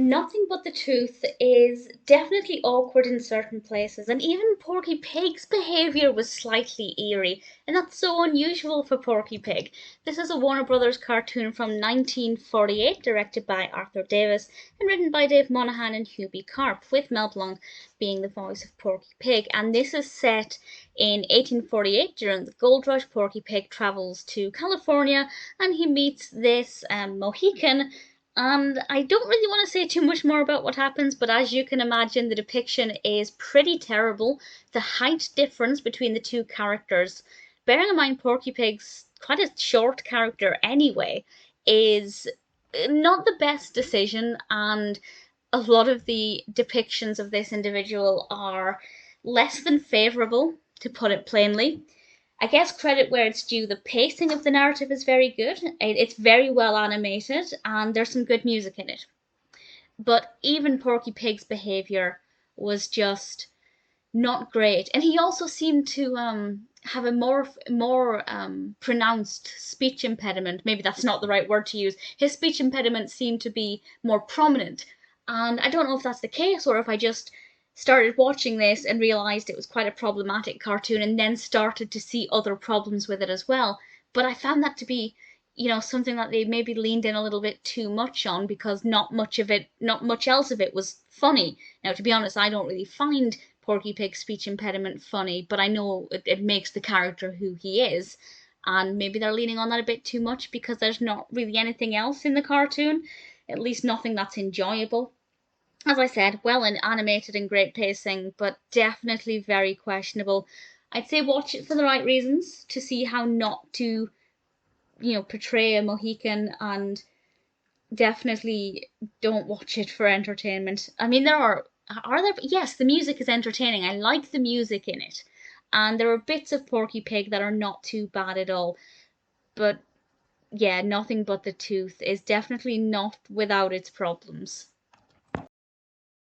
Nothing But the Tooth is definitely awkward in certain places, and even Porky Pig's behaviour was slightly eerie, and that's so unusual for Porky Pig. This is a Warner Brothers cartoon from 1948, directed by Arthur Davis and written by Dave Monahan and Hubie Karp, with Mel Blanc being the voice of Porky Pig. And this is set in 1848 during the Gold Rush. Porky Pig travels to California and he meets this Mohican, and I don't really want to say too much more about what happens, but as you can imagine, the depiction is pretty terrible. The height difference between the two characters, bearing in mind Porky Pig's quite a short character anyway, is not the best decision, and a lot of the depictions of this individual are less than favourable, to put it plainly. I guess credit where it's due, the pacing of the narrative is very good. It's very well animated and there's some good music in it. But even Porky Pig's behaviour was just not great. And he also seemed to have a more pronounced speech impediment. Maybe that's not the right word to use. His speech impediment seemed to be more prominent. And I don't know if that's the case or if I just started watching this and realized it was quite a problematic cartoon and then started to see other problems with it as well. But I found that to be, something that they maybe leaned in a little bit too much on, because not much else of it was funny. Now, to be honest, I don't really find Porky Pig's speech impediment funny, but I know it makes the character who he is. And maybe they're leaning on that a bit too much because there's not really anything else in the cartoon, at least nothing that's enjoyable. As I said, well and animated and great pacing, but definitely very questionable. I'd say watch it for the right reasons, to see how not to, portray a Mohican, and definitely don't watch it for entertainment. I mean, are there? Yes, the music is entertaining. I like the music in it, and there are bits of Porky Pig that are not too bad at all. But yeah, Nothing But the Tooth is definitely not without its problems.